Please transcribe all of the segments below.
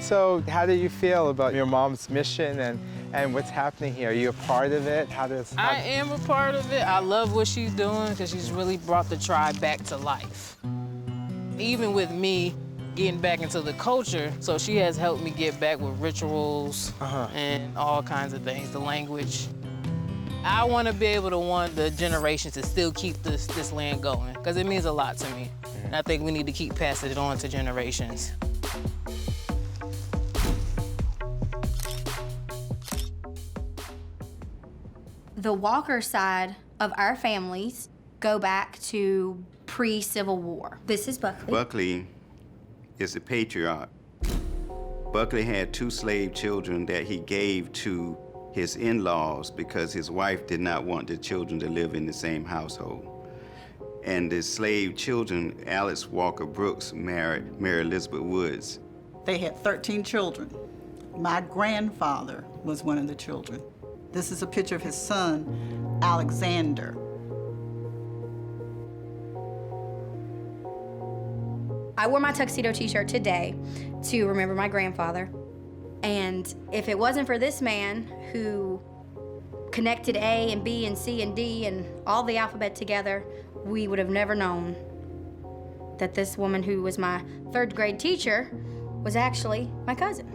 So how do you feel about your mom's mission and what's happening here? Are you a part of it? I am a part of it. I love what she's doing because she's really brought the tribe back to life. Even with me getting back into the culture, so she has helped me get back with rituals and all kinds of things, the language. I want to be able to want the generations to still keep this land going because it means a lot to me. And I think we need to keep passing it on to generations. The Walker side of our families go back to pre-Civil War. This is Buckley. Buckley is the patriarch. Buckley had 2 slave children that he gave to his in-laws because his wife did not want the children to live in the same household. And the slave children, Alice Walker Brooks married Mary Elizabeth Woods. They had 13 children. My grandfather was one of the children. This is a picture of his son, Alexander. I wore my tuxedo t-shirt today to remember my grandfather. And if it wasn't for this man who connected A and B and C and D and all the alphabet together, we would have never known that this woman who was my 3rd grade teacher was actually my cousin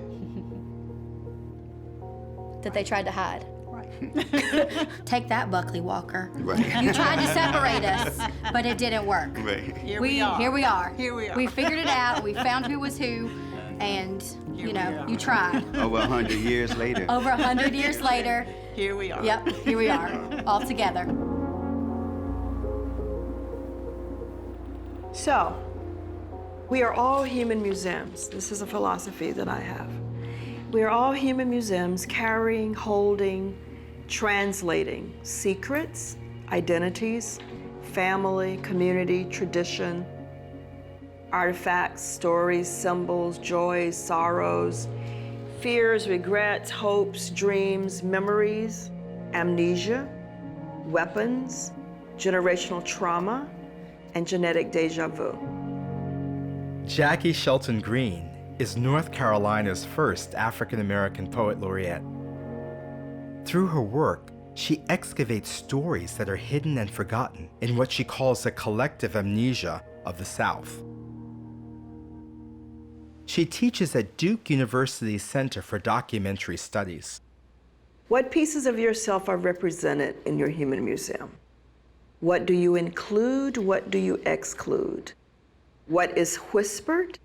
that they tried to hide. Right. Take that, Buckley Walker. Right. You tried to separate us, but it didn't work. Right. Here we are. Here we are. Here we are. We figured it out. We found who was who, and you know, you tried. Over 100 years later. Over 100 years later. Here we are. Yep, here we are, all together. So, we are all human museums. This is a philosophy that I have. We are all human museums carrying, holding, translating secrets, identities, family, community, tradition, artifacts, stories, symbols, joys, sorrows, fears, regrets, hopes, dreams, memories, amnesia, weapons, generational trauma, and genetic deja vu. Jackie Shelton Green is North Carolina's first African-American poet laureate. Through her work, she excavates stories that are hidden and forgotten in what she calls the collective amnesia of the South. She teaches at Duke University's Center for Documentary Studies. What pieces of yourself are represented in your human museum? What do you include? What do you exclude? What is whispered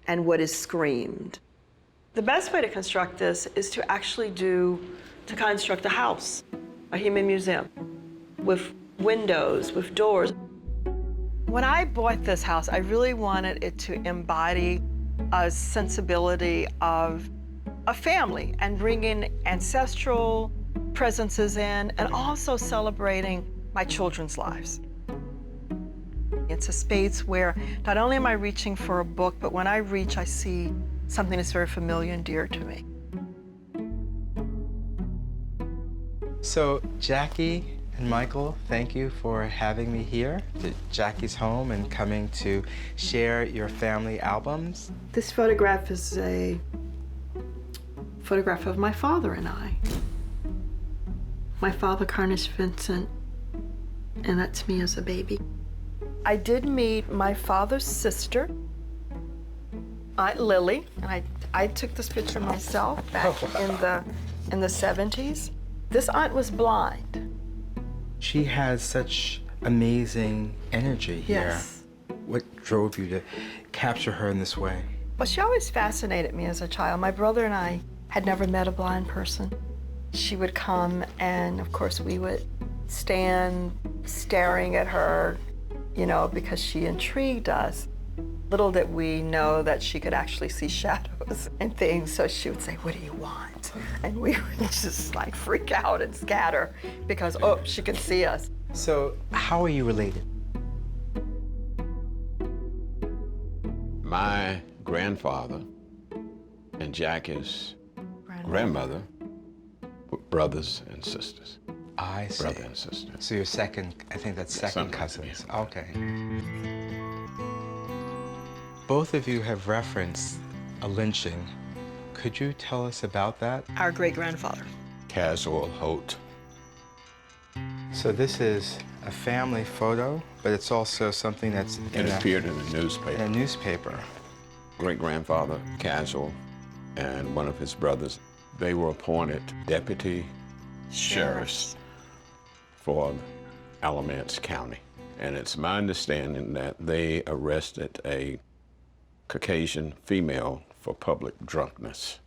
and what is screamed? The best way to construct this is to actually construct a house, a human museum, with windows, with doors. When I bought this house, I really wanted it to embody a sensibility of a family and bringing ancestral presences in and also celebrating my children's lives. It's a space where not only am I reaching for a book, but when I reach, I see something that's very familiar and dear to me. So Jackie and Michael, thank you for having me here to Jackie's home and coming to share your family albums. This photograph is a photograph of my father and I. My father, Carnish Vincent, and that's me as a baby. I did meet my father's sister, Aunt Lily, and I took this picture myself back in the 70s. This aunt was blind. She has such amazing energy here. Yes. What drove you to capture her in this way? Well, she always fascinated me as a child. My brother and I had never met a blind person. She would come and, of course, we would stand staring at her, you know, because she intrigued us. Little did we know that she could actually see shadows and things, so she would say, "What do you want?" And we would just like freak out and scatter because, oh, she could see us. So, how are you related? My grandfather and Jackie's grandmother were brothers and sisters. I see. Brother and sister. So you're second, I think that's second cousins. Yeah. Okay. Both of you have referenced a lynching Could you tell us about that? Our great-grandfather. Caswell, Holt. So this is a family photo, but it's also something that's It appeared in a in newspaper. a newspaper. Great-grandfather, Caswell, and one of his brothers, they were appointed deputy sheriffs for Alamance County. And it's my understanding that they arrested a Caucasian female for public drunkenness.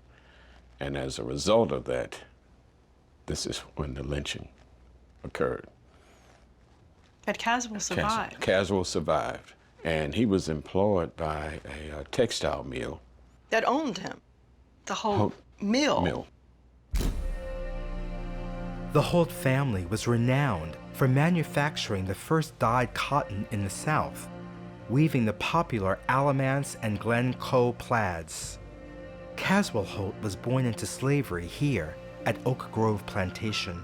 And as a result of that, this is when the lynching occurred. Had Caswell survived? Caswell survived. And he was employed by a textile mill. That owned him. The whole mill. The Holt family was renowned for manufacturing the first dyed cotton in the South, weaving the popular Alamance and Glencoe plaids. Caswell Holt was born into slavery here at Oak Grove Plantation.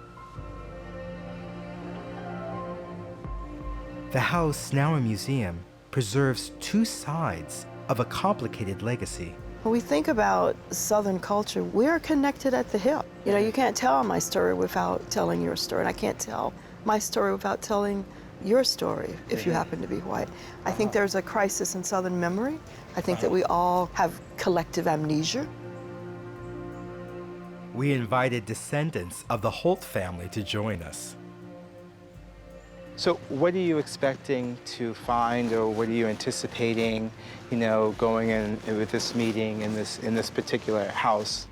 The house, now a museum, preserves two sides of a complicated legacy. When we think about Southern culture, we're connected at the hip. You know, you can't tell my story without telling your story, and I can't tell my story without telling your story if you happen to be white. I think there's a crisis in Southern memory. I think that we all have collective amnesia. We invited descendants of the Holt family to join us. So what are you expecting to find, or what are you anticipating, you know, going in with this meeting in this particular house?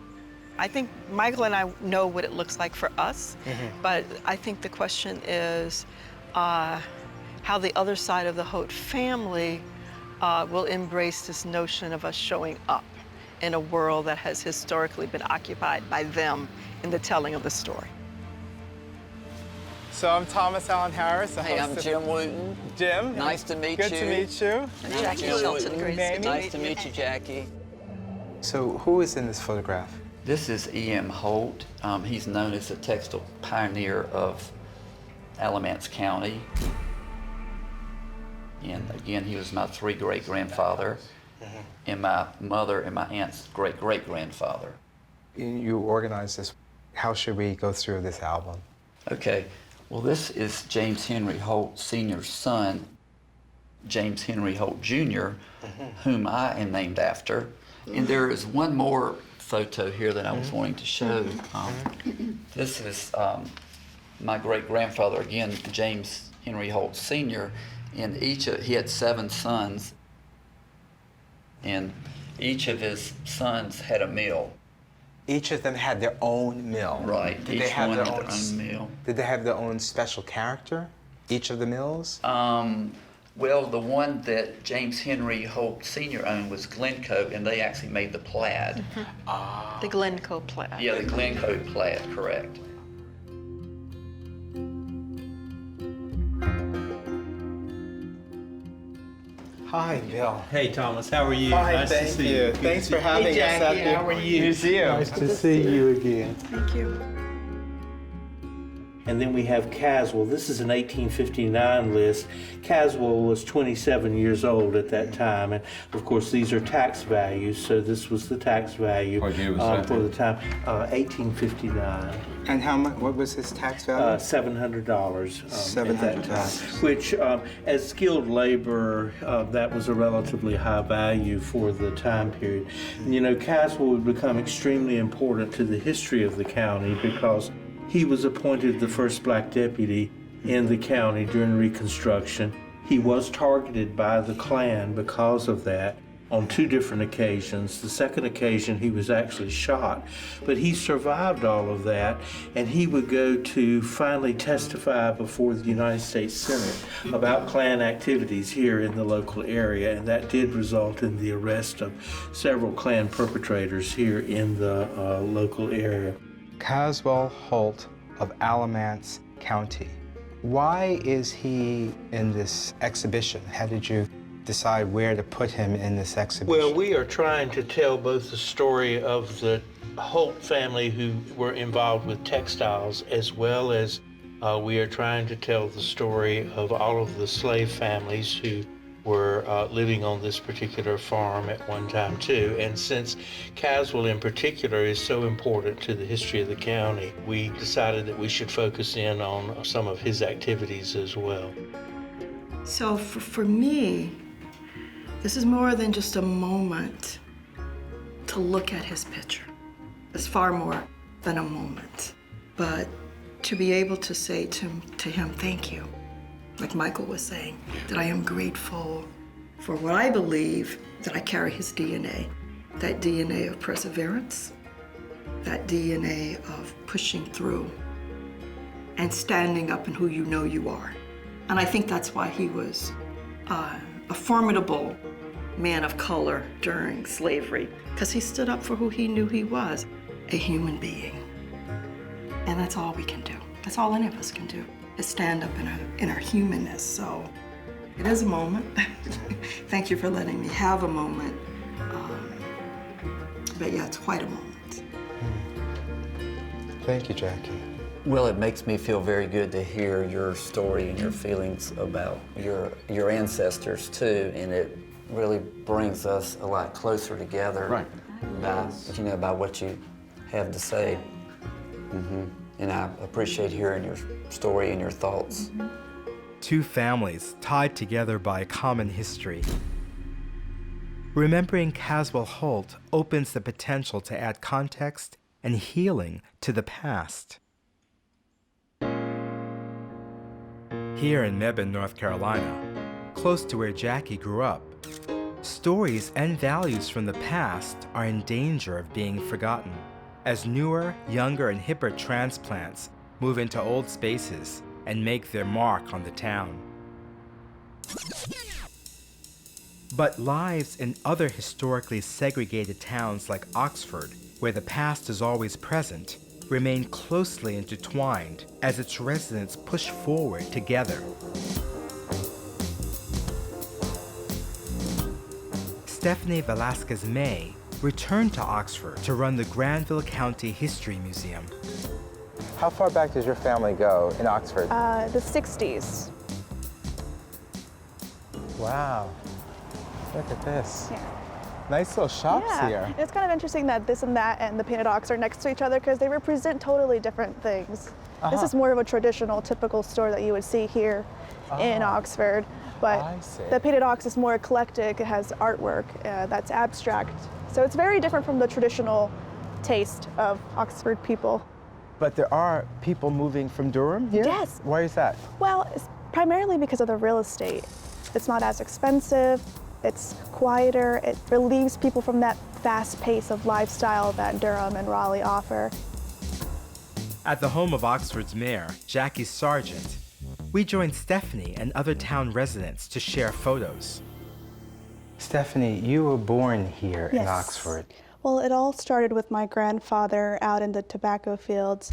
I think Michael and I know what it looks like for us, but I think the question is how the other side of the Holt family will embrace this notion of us showing up in a world that has historically been occupied by them in the telling of the story. So I'm Thomas Allen Harris. Hey, I'm Jim Wooten. Jim. Nice to meet you. Good to meet you. Jackie Shelton, great to meet Nice to meet you, Jackie. So who is in this photograph? This is E.M. Holt. He's known as the textile pioneer of Alamance County. And again, he was my great-grandfather, and my mother and my aunt's great-great-grandfather. You organized this. How should we go through this album? Okay, well, this is James Henry Holt Sr.'s son, James Henry Holt Jr., whom I am named after. And there is one more photo here that I was wanting to show. This is my great-grandfather, again, James Henry Holt Sr., and he had 7 sons, and each of his sons had a mill. Each of them had their own mill. Right, Did each they have one their had their own mill. Did they have their own special character, each of the mills? Well, the one that James Henry Holt Sr. owned was Glencoe, and they actually made the plaid. The Glencoe plaid. Yeah, the Glencoe plaid, correct. Hi, Bill. Hey, Thomas, how are you? Hi, Nice to thank see you. Good Thanks to for see having us at Jackie, the how are you? museum. Nice to see you again. Thank you. And then we have Caswell. This is an 1859 list. Caswell was 27 years old at that time, and of course these are tax values, so this was the tax value What year was that? for the time, 1859. And how much? What was his tax value? $700 at that time, $700. which as skilled labor, that was a relatively high value for the time period. You know, Caswell would become extremely important to the history of the county because he was appointed the first black deputy in the county during Reconstruction. He was targeted by the Klan because of that on 2 different occasions. The second occasion, he was actually shot, but he survived all of that, and he would go to finally testify before the United States Senate about Klan activities here in the local area, and that did result in the arrest of several Klan perpetrators here in the local area. Caswell Holt of Alamance County. Why is he in this exhibition? How did you decide where to put him in this exhibition? Well, we are trying to tell both the story of the Holt family who were involved with textiles, as well as we are trying to tell the story of all of the slave families who were living on this particular farm at one time too. And since Caswell in particular is so important to the history of the county, we decided that we should focus in on some of his activities as well. So for me, this is more than just a moment to look at his picture. It's far more than a moment. But to be able to say to him, thank you, like Michael was saying, that I am grateful for what I believe that I carry his DNA, that DNA of perseverance, that DNA of pushing through and standing up in who you know you are. And I think that's why he was a formidable man of color during slavery, because he stood up for who he knew he was, a human being. And that's all we can do. That's all any of us can do, is stand up in our humanness. So it is a moment. Thank you for letting me have a moment. But yeah, it's quite a moment. Thank you, Jackie. Well, it makes me feel very good to hear your story and your feelings about your ancestors too, and it really brings us a lot closer together. Right. By what you have to say. And I appreciate hearing your story and your thoughts. Two families tied together by a common history. Remembering Caswell Holt opens the potential to add context and healing to the past. Here in Mebane, North Carolina, close to where Jackie grew up, stories and values from the past are in danger of being forgotten as newer, younger, and hipper transplants move into old spaces and make their mark on the town. But lives in other historically segregated towns like Oxford, where the past is always present, remain closely intertwined as its residents push forward together. Stephanie Velasquez May returned to Oxford to run the Granville County History Museum. How far back does your family go in Oxford? The 60s. Wow. Look at this. Yeah. Nice little shops Yeah. here. It's kind of interesting that this and that and the Painted Ox are next to each other because they represent totally different things. This is more of a traditional, typical store that you would see here in Oxford. But I see. the Painted Ox is more eclectic. It has artwork that's abstract. So it's very different from the traditional taste of Oxford people. But there are people moving from Durham here? Yes. Why is that? Well, it's primarily because of the real estate. It's not as expensive, it's quieter, it relieves people from that fast pace of lifestyle that Durham and Raleigh offer. At the home of Oxford's mayor, Jackie Sargent, we joined Stephanie and other town residents to share photos. Stephanie, you were born here in Yes. Oxford. Well, it all started with my grandfather out in the tobacco fields.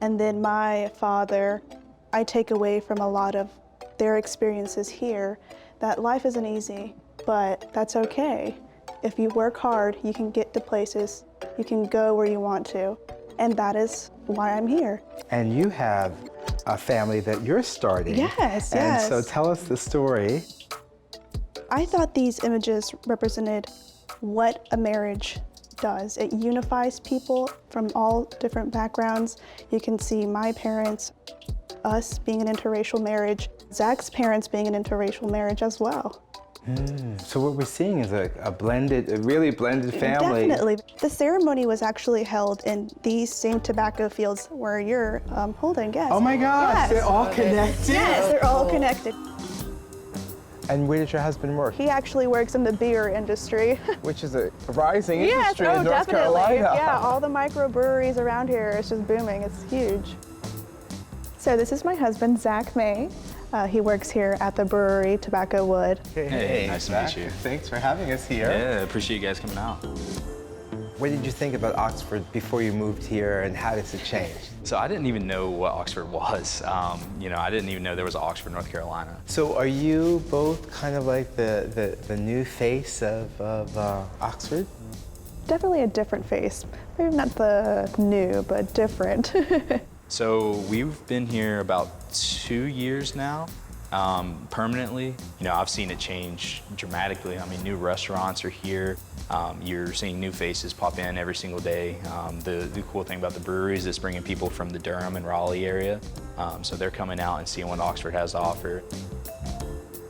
And then my father, I take away from a lot of their experiences here that life isn't easy, but that's okay. If you work hard, you can get to places, you can go where you want to, and that is why I'm here. And you have a family that you're starting. Yes, and yes. so tell us the story. I thought these images represented what a marriage does. It unifies people from all different backgrounds. You can see my parents, us being an interracial marriage, Zach's parents being an interracial marriage as well. So what we're seeing is a really blended family. Definitely. The ceremony was actually held in these same tobacco fields where you're holding guests. Oh my gosh, Yes. they're all connected. Yes, they're all connected. And where does your husband work? He actually works in the beer industry. Which is a rising Yes, industry oh, in North definitely. Carolina. Yeah, all the microbreweries around here, it's just booming. It's huge. So this is my husband, Zach May. He works here at the brewery, Tobacco Wood. Hey, nice to Zach. meet you. Thanks for having us here. Yeah, appreciate you guys coming out. What did you think about Oxford before you moved here, and how does it change? So I didn't even know what Oxford was. I didn't even know there was Oxford, North Carolina. So are you both kind of like the new face of Oxford? Definitely a different face. Maybe not the new, but different. So we've been here about 2 years now, permanently. You know, I've seen it change dramatically. I mean, new restaurants are here. You're seeing new faces pop in every single day. The cool thing about the brewery is it's bringing people from the Durham and Raleigh area. So they're coming out and seeing what Oxford has to offer.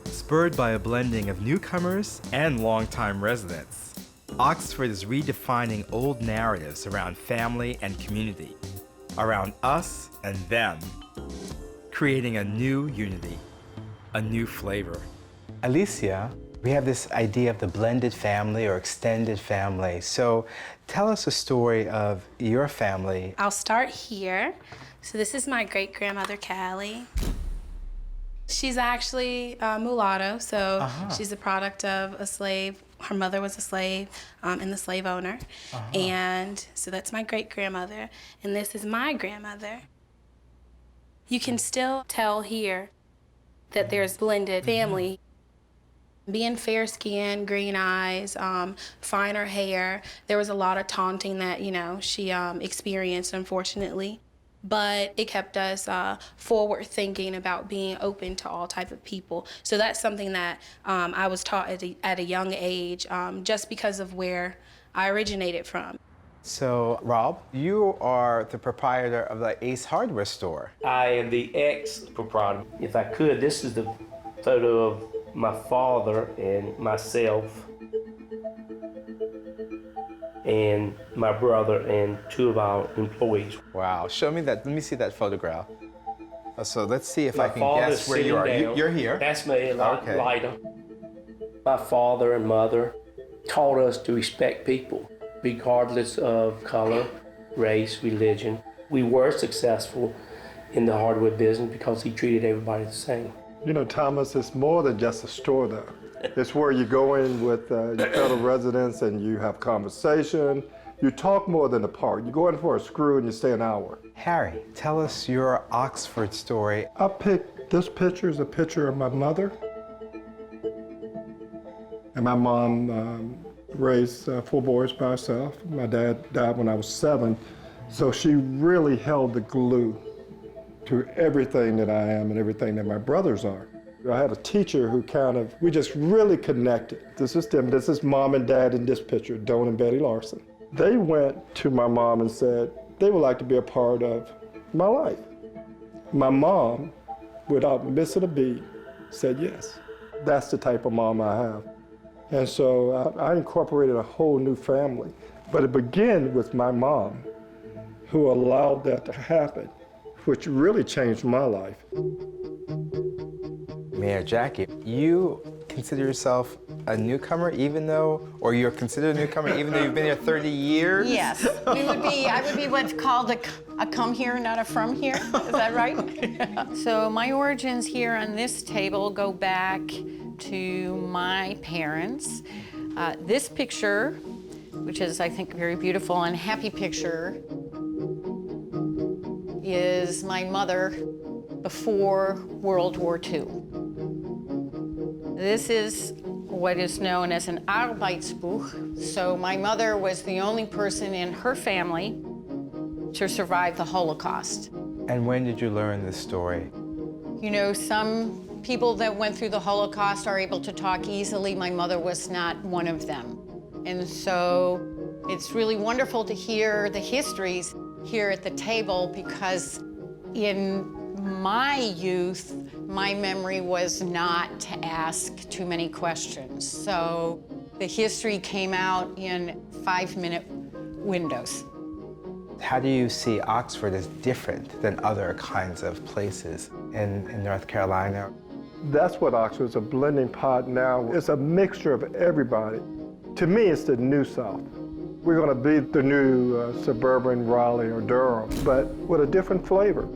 Spurred by a blending of newcomers and longtime residents, Oxford is redefining old narratives around family and community, around us and them, creating a new unity, a new flavor. Alicia, we have this idea of the blended family or extended family. So tell us a story of your family. I'll start here. So this is my great-grandmother, Callie. She's actually a mulatto, so she's a product of a slave. Her mother was a slave and the slave owner. And so that's my great-grandmother. And this is my grandmother. You can still tell here that there's blended family. Being fair-skinned, green eyes, finer hair, there was a lot of taunting that, you know, she experienced, unfortunately. But it kept us forward thinking about being open to all type of people. So that's something that I was taught at a young age, just because of where I originated from. So, Rob, you are the proprietor of the Ace Hardware store. I am the ex-proprietor. If I could, this is the photo of my father and myself and my brother and two of our employees. Wow, show me that, let me see that photograph. So let's see if My I can father's guess where you sitting are. down. You're here. That's me, a lot Okay. lighter. My father and mother taught us to respect people, regardless of color, race, religion. We were successful in the hardware business because he treated everybody the same. You know, Thomas, it's more than just a store, though. It's where you go in with your fellow residents and you have conversation. You talk more than a park. You go in for a screw and you stay an hour. Harry, tell us your Oxford story. I picked this picture as a picture of my mother. And my mom raised 4 boys by herself. My dad died when I was 7. So she really held the glue to everything that I am and everything that my brothers are. I had a teacher who we just really connected. This is them, this is mom and dad in this picture, Don and Betty Larson. They went to my mom and said they would like to be a part of my life. My mom, without missing a beat, said yes. That's the type of mom I have. And so I incorporated a whole new family. But it began with my mom, who allowed that to happen, which really changed my life. Mayor Jackie, you consider yourself a newcomer or you're considered a newcomer even though you've been here 30 years? Yes, I would be what's called a come here, not a from here. Is that right? So my origins here on this table go back to my parents. This picture, which is, I think, a very beautiful and happy picture, is my mother before World War II. This is what is known as an Arbeitsbuch. So my mother was the only person in her family to survive the Holocaust. And when did you learn this story? You know, some people that went through the Holocaust are able to talk easily. My mother was not one of them. And so it's really wonderful to hear the histories here at the table, because in my youth, my memory was not to ask too many questions. So the history came out in 5-minute windows. How do you see Oxford as different than other kinds of places in North Carolina? That's what Oxford is, a blending pot now. It's a mixture of everybody. To me, it's the new South. We're going to be the new suburban Raleigh or Durham, but with a different flavor.